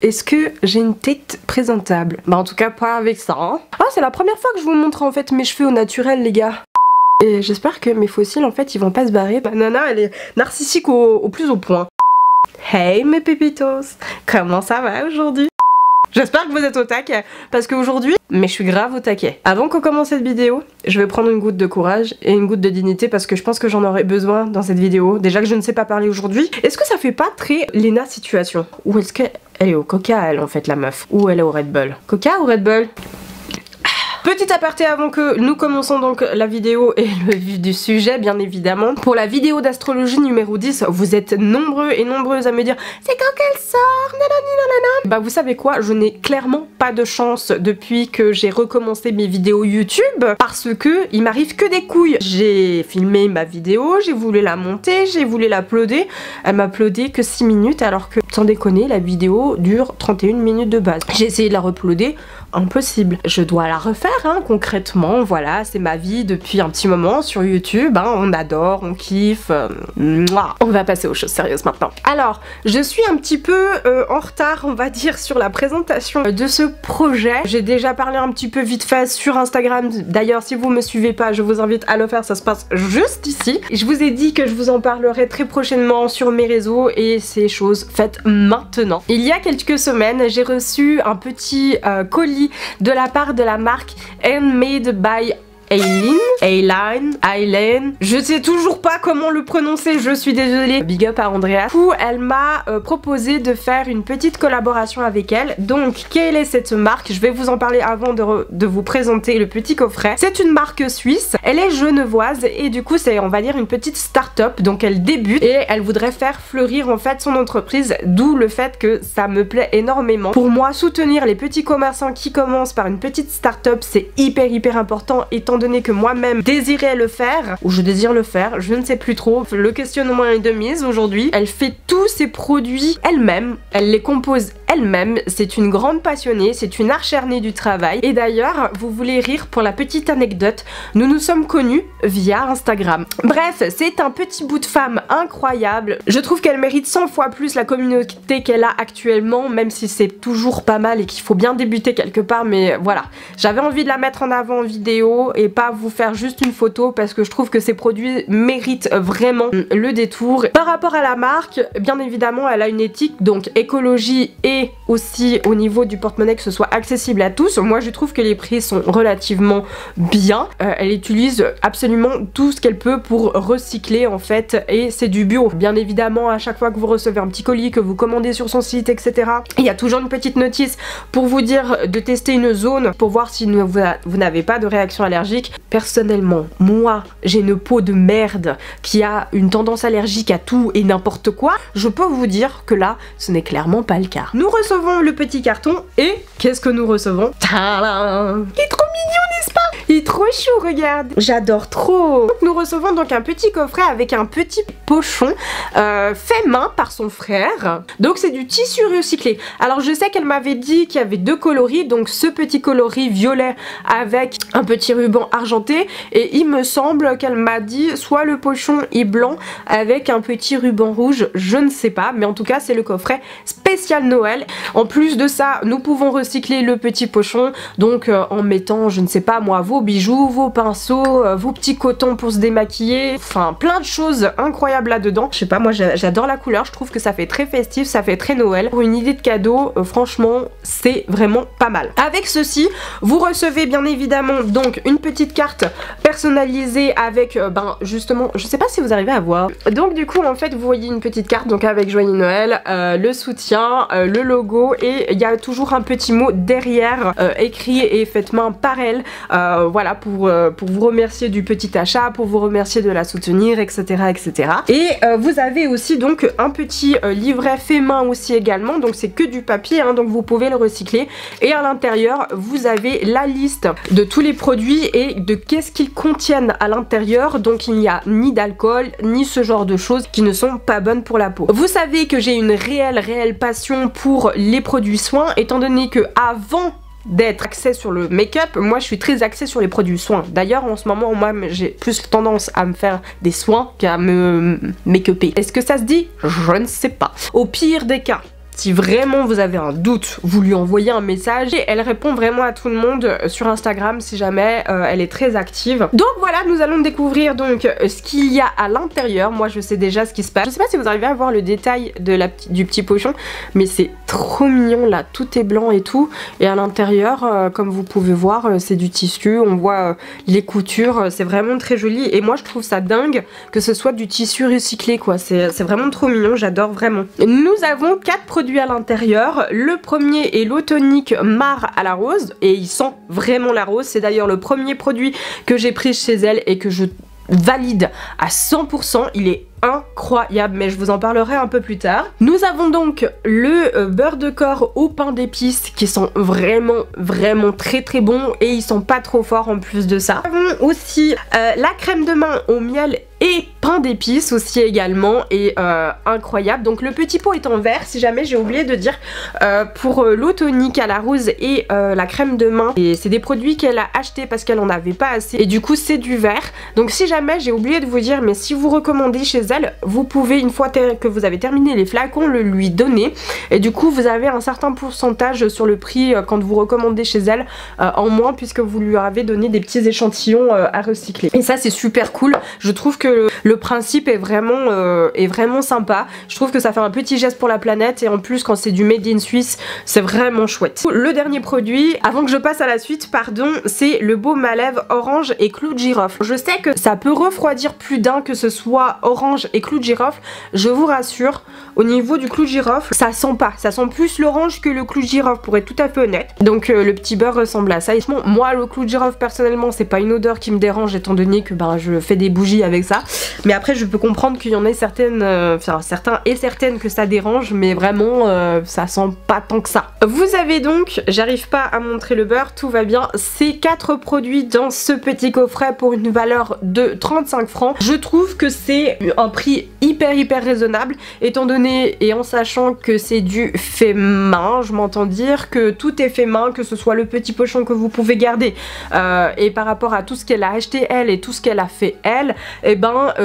Est-ce que j'ai une tête présentable? Bah en tout cas pas avec ça hein. Ah c'est la première fois que je vous montre en fait mes cheveux au naturel les gars. Et j'espère que mes fossiles en fait ils vont pas se barrer. Bah Nana elle est narcissique au plus haut point. Hey mes pépitos, comment ça va aujourd'hui? J'espère que vous êtes au taquet, parce qu'aujourd'hui, mais je suis grave au taquet. Avant qu'on commence cette vidéo, je vais prendre une goutte de courage et une goutte de dignité parce que je pense que j'en aurai besoin dans cette vidéo. Déjà que je ne sais pas parler aujourd'hui. Est-ce que ça fait pas très Lena situation? Ou est-ce qu'elle est au Coca elle en fait la meuf? Ou elle est au Red Bull? Coca ou Red Bull? Petit aparté avant que nous commençons donc la vidéo et le vif du sujet bien évidemment. Pour la vidéo d'astrologie numéro 10, vous êtes nombreux et nombreuses à me dire c'est quand qu'elle sort nanani nanana. Bah vous savez quoi, je n'ai clairement pas de chance depuis que j'ai recommencé mes vidéos YouTube parce que il m'arrive que des couilles. J'ai filmé ma vidéo, j'ai voulu la monter, j'ai voulu l'uploader. Elle m'a uploadé que 6 minutes alors que sans déconner la vidéo dure 31 minutes de base. J'ai essayé de la uploader, impossible. Je dois la refaire hein, concrètement, voilà, c'est ma vie depuis un petit moment sur YouTube, hein, on adore, on kiffe, on va passer aux choses sérieuses maintenant. Alors, je suis un petit peu en retard, on va dire, sur la présentation de ce projet. J'ai déjà parlé un petit peu vite fait sur Instagram, d'ailleurs si vous me suivez pas, je vous invite à le faire, ça se passe juste ici. Je vous ai dit que je vous en parlerai très prochainement sur mes réseaux et c'est chose faite maintenant. Il y a quelques semaines, j'ai reçu un petit colis de la part de la marque Handmade by Aileen, je sais toujours pas comment le prononcer, je suis désolée. Big up à Andrea. Du coup, elle m'a proposé de faire une petite collaboration avec elle. Donc, quelle est cette marque? Je vais vous en parler avant de vous présenter le petit coffret. C'est une marque suisse, elle est genevoise et du coup, c'est on va dire une petite start-up. Donc, elle débute et elle voudrait faire fleurir en fait son entreprise, d'où le fait que ça me plaît énormément. Pour moi, soutenir les petits commerçants qui commencent par une petite start-up, c'est hyper important étant donné que moi-même désirais le faire, ou je désire le faire, je ne sais plus trop, le questionnement est de mise aujourd'hui. Elle fait tous ses produits elle-même, elle les compose elle-même, c'est une grande passionnée, c'est une acharnée du travail. Et d'ailleurs, vous voulez rire pour la petite anecdote, nous nous sommes connus via Instagram. Bref, c'est un petit bout de femme incroyable, je trouve qu'elle mérite 100 fois plus la communauté qu'elle a actuellement, même si c'est toujours pas mal et qu'il faut bien débuter quelque part, mais voilà. J'avais envie de la mettre en avant en vidéo et pas vous faire juste une photo parce que je trouve que ces produits méritent vraiment le détour. Par rapport à la marque, bien évidemment elle a une éthique, donc écologie et aussi au niveau du porte-monnaie que ce soit accessible à tous. Moi je trouve que les prix sont relativement bien. Elle utilise absolument tout ce qu'elle peut pour recycler en fait et c'est du bio. Bien évidemment à chaque fois que vous recevez un petit colis, que vous commandez sur son site etc. Il y a toujours une petite notice pour vous dire de tester une zone pour voir si vous n'avez pas de réaction allergique. Personnellement, moi, j'ai une peau de merde qui a une tendance allergique à tout et n'importe quoi. Je peux vous dire que là, ce n'est clairement pas le cas. Nous recevons le petit carton et qu'est-ce que nous recevons? Tadam! Il est trop mignon, n'est-ce pas? Il est trop chou, regarde. J'adore trop. Nous recevons donc un petit coffret avec un petit pochon fait main par son frère. Donc c'est du tissu recyclé. Alors je sais qu'elle m'avait dit qu'il y avait deux coloris, donc ce petit coloris violet avec un petit ruban argenté et il me semble qu'elle m'a dit soit le pochon est blanc avec un petit ruban rouge, je ne sais pas, mais en tout cas c'est le coffret spécial Noël. En plus de ça, nous pouvons recycler le petit pochon, donc en mettant, je ne sais pas moi, vos bijoux, vos pinceaux, vos petits cotons pour se démaquiller, enfin plein de choses incroyables là-dedans. Je sais pas, moi j'adore la couleur, je trouve que ça fait très festif, ça fait très Noël. Pour une idée de cadeau, franchement, c'est vraiment pas mal. Avec ceci, vous recevez bien évidemment donc une petite carte personnalisée avec justement, je sais pas si vous arrivez à voir. Donc du coup en fait vous voyez une petite carte donc avec Joyeux Noël, le soutien, le logo et il y a toujours un petit mot derrière écrit et fait main par elle, voilà pour vous remercier du petit achat, pour vous remercier de la soutenir etc etc. Et vous avez aussi donc un petit livret fait main aussi également, donc c'est que du papier hein, donc vous pouvez le recycler et à l'intérieur vous avez la liste de tous les produits et de qu'est-ce qu'ils contiennent à l'intérieur, donc il n'y a ni d'alcool ni ce genre de choses qui ne sont pas bonnes pour la peau. Vous savez que j'ai une réelle passion pour les produits soins étant donné que avant d'être axée sur le make-up, moi je suis très axée sur les produits soins. D'ailleurs en ce moment moi j'ai plus tendance à me faire des soins qu'à me make-upper. Est-ce que ça se dit? Je ne sais pas. Au pire des cas, Si vraiment vous avez un doute, vous lui envoyez un message et elle répond vraiment à tout le monde sur Instagram si jamais elle est très active. Donc voilà, nous allons découvrir donc ce qu'il y a à l'intérieur. Moi je sais déjà ce qui se passe. Je sais pas si vous arrivez à voir le détail de du petit pochon, mais c'est trop mignon là, tout est blanc et tout. Et à l'intérieur, comme vous pouvez voir, c'est du tissu, on voit les coutures, c'est vraiment très joli. Et moi je trouve ça dingue que ce soit du tissu recyclé quoi, c'est vraiment trop mignon, j'adore vraiment. Nous avons 4 produits à l'intérieur. Le premier est l'eau tonique Mar à la rose et il sent vraiment la rose. C'est d'ailleurs le premier produit que j'ai pris chez elle et que je valide à 100%. Il est incroyable, mais je vous en parlerai un peu plus tard. Nous avons donc le beurre de corps au pain d'épices qui sont vraiment très bon et ils sont pas trop forts en plus de ça. Nous avons aussi la crème de main au miel et pain d'épices aussi également et incroyable. Donc le petit pot est en verre si jamais j'ai oublié de dire pour l'eau tonique à la rose et la crème de main. Et c'est des produits qu'elle a acheté parce qu'elle en avait pas assez et du coup c'est du verre. Donc si jamais j'ai oublié de vous dire, mais si vous recommandez chez elle, vous pouvez une fois que vous avez terminé les flacons le lui donner et du coup vous avez un certain pourcentage sur le prix quand vous recommandez chez elle en moins puisque vous lui avez donné des petits échantillons à recycler. Et ça c'est super cool. Je trouve que le principe est vraiment sympa. Je trouve que ça fait un petit geste pour la planète et en plus quand c'est du made in Suisse c'est vraiment chouette. Le dernier produit, avant que je passe à la suite, pardon, c'est le baume à lèvres orange et clou de girofle. Je sais que ça peut refroidir plus d'un que ce soit orange et clou de girofle. Je vous rassure, au niveau du clou de girofle, ça sent pas. Ça sent plus l'orange que le clou de girofle pour être tout à fait honnête. Donc le petit beurre ressemble à ça. Et moi le clou de girofle personnellement c'est pas une odeur qui me dérange étant donné que je fais des bougies avec ça. Mais après je peux comprendre qu'il y en ait certaines, certains et certaines que ça dérange, mais vraiment ça sent pas tant que ça. Vous avez donc, j'arrive pas à montrer le beurre, tout va bien, ces 4 produits dans ce petit coffret pour une valeur de 35 francs. Je trouve que c'est un prix hyper raisonnable étant donné et en sachant que c'est du fait main. Je m'entends dire que tout est fait main, que ce soit le petit pochon que vous pouvez garder et par rapport à tout ce qu'elle a acheté elle et tout ce qu'elle a fait elle, et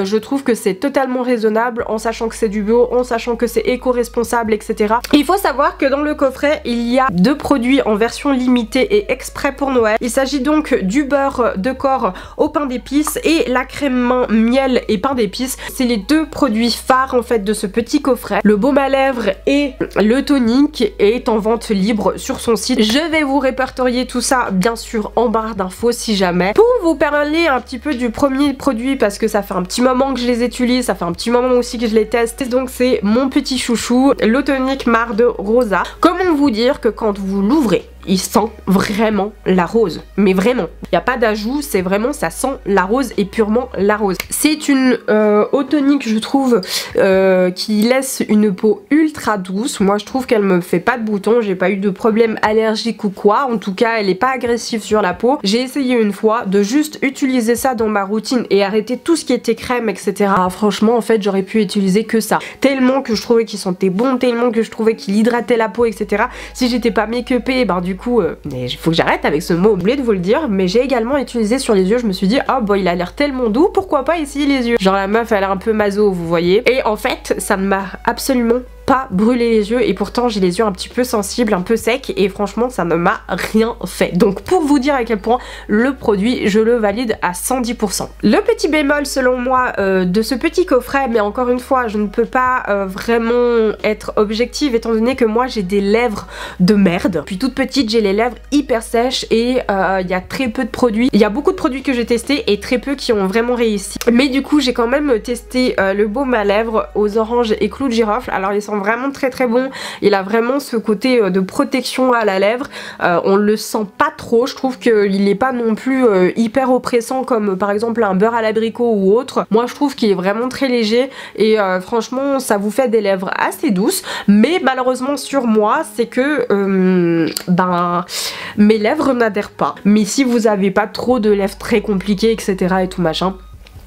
je trouve que c'est totalement raisonnable en sachant que c'est du bio, en sachant que c'est éco-responsable, etc. Il faut savoir que dans le coffret il y a 2 produits en version limitée et exprès pour Noël. Il s'agit donc du beurre de corps au pain d'épices et la crème main miel et pain d'épices. C'est les 2 produits phares en fait de ce petit coffret. Le baume à lèvres et le tonique est en vente libre sur son site. Je vais vous répertorier tout ça bien sûr en barre d'infos si jamais. Pour vous parler un petit peu du premier produit parce que ça fait un petit moment que je les utilise, ça fait un petit moment aussi que je les teste, donc c'est mon petit chouchou, l'eau tonique Mar de Rosa. Comment vous dire que quand vous l'ouvrez, il sent vraiment la rose, mais vraiment, il n'y a pas d'ajout, c'est vraiment, ça sent la rose et purement la rose. C'est une eau tonique je trouve qui laisse une peau ultra douce. Moi je trouve qu'elle me fait pas de boutons, j'ai pas eu de problème allergique ou quoi, en tout cas elle est pas agressive sur la peau. J'ai essayé une fois de juste utiliser ça dans ma routine et arrêter tout ce qui était crème etc. Franchement en fait j'aurais pu utiliser que ça, tellement que je trouvais qu'il sentait bon, tellement que je trouvais qu'il hydratait la peau etc. Si j'étais pas make-upée, du coup il faut que j'arrête avec ce mot, oublié de vous le dire, mais j'ai également utilisé sur les yeux. Je me suis dit oh bah il a l'air tellement doux, pourquoi pas essayer les yeux. Genre la meuf elle a un peu maso vous voyez, et en fait ça ne m'a absolument pas brûler les yeux et pourtant j'ai les yeux un petit peu sensibles, un peu secs et franchement ça ne m'a rien fait. Donc pour vous dire à quel point le produit je le valide à 110%. Le petit bémol selon moi de ce petit coffret, mais encore une fois je ne peux pas vraiment être objective étant donné que moi j'ai des lèvres de merde. Puis toute petite j'ai les lèvres hyper sèches et il y a très peu de produits. Il y a beaucoup de produits que j'ai testés et très peu qui ont vraiment réussi. Mais du coup j'ai quand même testé le baume à lèvres aux oranges et clous de girofle. Alors ils sont vraiment très bon, il a vraiment ce côté de protection à la lèvre, on le sent pas trop, je trouve qu'il est pas non plus hyper oppressant comme par exemple un beurre à l'abricot ou autre. Moi je trouve qu'il est vraiment très léger et franchement ça vous fait des lèvres assez douces, mais malheureusement sur moi c'est que mes lèvres n'adhèrent pas. Mais si vous avez pas trop de lèvres très compliquées etc et tout machin,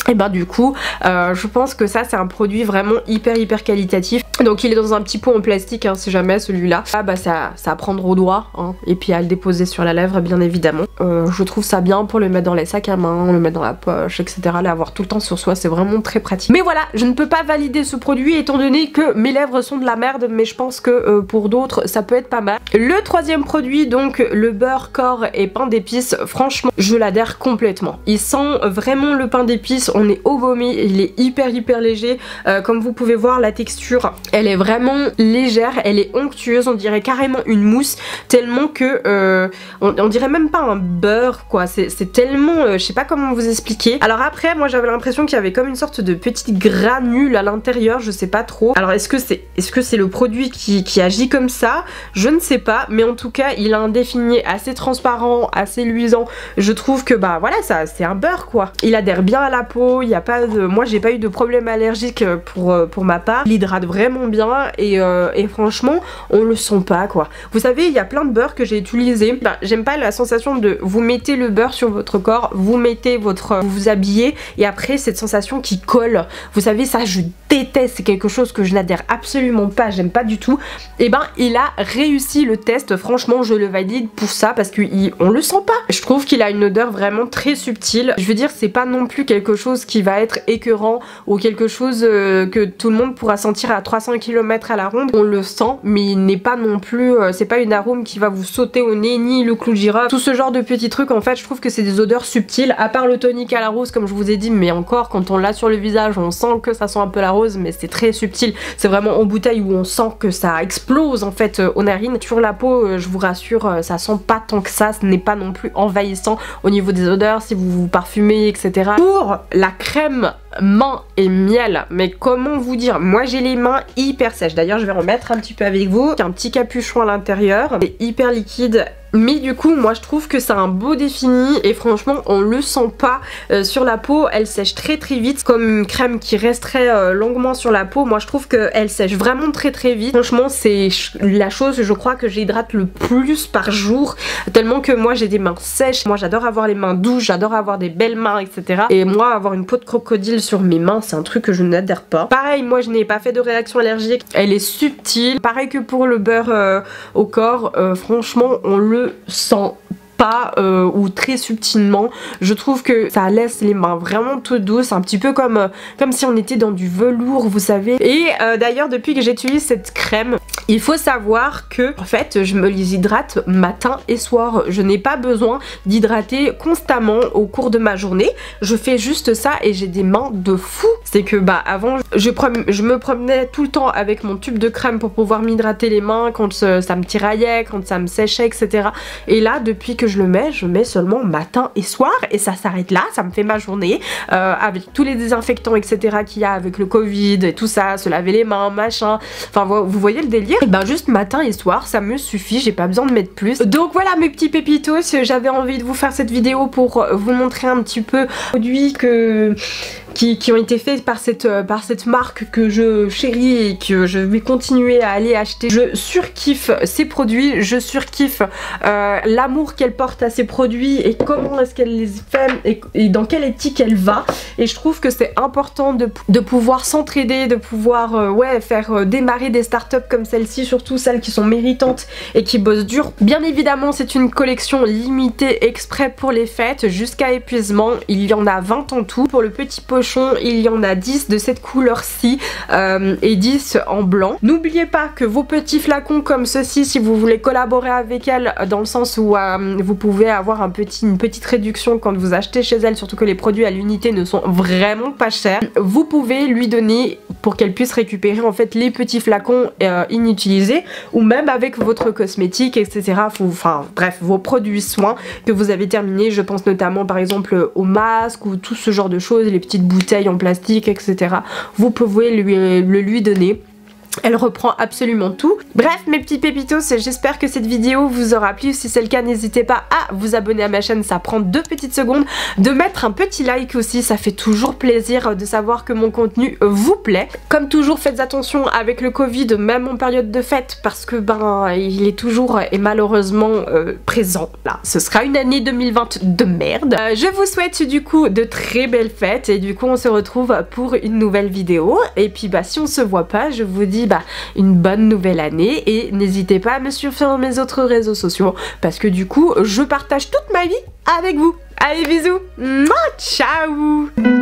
Et ben du coup je pense que ça c'est un produit vraiment hyper qualitatif. Donc il est dans un petit pot en plastique hein, si jamais celui-là. Ah bah ça à prendre au doigt hein, et puis à le déposer sur la lèvre bien évidemment. Je trouve ça bien pour le mettre dans les sacs à main, le mettre dans la poche etc. L'avoir tout le temps sur soi, c'est vraiment très pratique. Mais voilà, je ne peux pas valider ce produit étant donné que mes lèvres sont de la merde, mais je pense que pour d'autres ça peut être pas mal. Le troisième produit, donc le beurre corps et pain d'épices, franchement je l'adhère complètement. Il sent vraiment le pain d'épices, on est au vomi, il est hyper léger. Comme vous pouvez voir, la texture elle est vraiment légère, elle est onctueuse, on dirait carrément une mousse, tellement que on dirait même pas un beurre quoi, c'est tellement je sais pas comment vous expliquer. Alors après moi j'avais l'impression qu'il y avait comme une sorte de petite granule à l'intérieur, je sais pas trop. Alors est-ce que c'est le produit qui agit comme ça? Je ne sais pas, mais en tout cas il a un défini assez transparent, assez luisant. Je trouve que bah voilà, ça c'est un beurre quoi. Il adhère bien à la peau, il y a pas de... Moi j'ai pas eu de problème allergique pour ma part. Il hydrate vraiment bien et franchement on le sent pas quoi. Vous savez il y a plein de beurres que j'ai utilisé. Ben, j'aime pas la sensation de vous mettez le beurre sur votre corps, vous mettez vous vous habillez et après cette sensation qui colle. Vous savez ça je déteste, c'est quelque chose que je n'adhère absolument pas, j'aime pas du tout. Et ben il a réussi le test, franchement je le valide pour ça parce qu'on le sent pas. Je trouve qu'il a une odeur vraiment très subtile. Je veux dire c'est pas non plus quelque chose qui va être écœurant ou quelque chose que tout le monde pourra sentir à 300 km à la ronde. On le sent mais il n'est pas non plus, c'est pas une arôme qui va vous sauter au nez ni le clou de girofle. Tout ce genre de petits trucs en fait je trouve que c'est des odeurs subtiles à part le tonique à la rose comme je vous ai dit, mais encore quand on l'a sur le visage on sent que ça sent un peu la rose mais c'est très subtil. C'est vraiment en bouteille où on sent que ça explose en fait aux narines. Sur la peau je vous rassure ça sent pas tant que ça, ce n'est pas non plus envahissant au niveau des odeurs si vous vous parfumez etc. Pour la crème main et miel, mais comment vous dire, moi j'ai les mains hyper sèches, d'ailleurs je vais remettre un petit peu avec vous, un petit capuchon à l'intérieur, c'est hyper liquide. Mais du coup moi je trouve que c'est un beau défini et franchement on le sent pas sur la peau, elle sèche très vite comme une crème qui resterait longuement sur la peau. Moi je trouve qu'elle sèche vraiment très vite. Franchement c'est la chose je crois que j'hydrate le plus par jour tellement que moi j'ai des mains sèches. Moi j'adore avoir les mains douces, j'adore avoir des belles mains etc. Et moi avoir une peau de crocodile sur mes mains c'est un truc que je n'adhère pas. Pareil moi je n'ai pas fait de réaction allergique, elle est subtile. Pareil que pour le beurre au corps, franchement on le sent pas ou très subtilement. Je trouve que ça laisse les mains vraiment toutes douces, un petit peu comme si on était dans du velours vous savez. Et d'ailleurs depuis que j'utilise cette crème il faut savoir que en fait je me les hydrate matin et soir. Je n'ai pas besoin d'hydrater constamment au cours de ma journée, je fais juste ça et j'ai des mains de fou. C'est que bah avant je me promenais tout le temps avec mon tube de crème pour pouvoir m'hydrater les mains quand ça me tiraillait, quand ça me séchait etc. Et là depuis que je mets seulement matin et soir et ça s'arrête là, ça me fait ma journée avec tous les désinfectants etc qu'il y a avec le Covid et tout ça, se laver les mains machin, enfin vous voyez le délire. Et ben juste matin et soir ça me suffit, j'ai pas besoin de mettre plus. Donc voilà mes petits pépitos, j'avais envie de vous faire cette vidéo pour vous montrer un petit peu les produits qui ont été faits par cette marque que je chéris et que je vais continuer à aller acheter. Je surkiffe ces produits, je surkiffe l'amour qu'elle porte à ces produits et comment est-ce qu'elle les fait et dans quelle éthique elle va. Et je trouve que c'est important de pouvoir s'entraider, de pouvoir ouais, faire démarrer des startups comme celle-ci, surtout celles qui sont méritantes et qui bossent dur. Bien évidemment c'est une collection limitée exprès pour les fêtes jusqu'à épuisement, il y en a 20 en tout. Pour le petit pochon il y en a 10 de cette couleur-ci et 10 en blanc. N'oubliez pas que vos petits flacons comme ceci, si vous voulez collaborer avec elle dans le sens où vous pouvez avoir une petite réduction quand vous achetez chez elle, surtout que les produits à l'unité ne sont vraiment pas chers, vous pouvez lui donner pour qu'elle puisse récupérer en fait les petits flacons inutilisés ou même avec votre cosmétique etc. Enfin bref vos produits soins que vous avez terminés, je pense notamment par exemple aux masques ou tout ce genre de choses, les petites bouteilles en plastique etc. Vous pouvez lui donner. Elle reprend absolument tout. Bref, mes petits pépitos, j'espère que cette vidéo vous aura plu. Si c'est le cas, n'hésitez pas à vous abonner à ma chaîne, ça prend 2 petites secondes. De mettre un petit like aussi, ça fait toujours plaisir de savoir que mon contenu vous plaît. Comme toujours, faites attention avec le Covid, même en période de fête, parce que ben, il est toujours et malheureusement présent. Là, ce sera une année 2020 de merde. Je vous souhaite du coup de très belles fêtes et du coup on se retrouve pour une nouvelle vidéo. Et puis bah si on se voit pas, je vous dis une bonne nouvelle année et n'hésitez pas à me suivre sur mes autres réseaux sociaux parce que du coup je partage toute ma vie avec vous. Allez, bisous, ciao.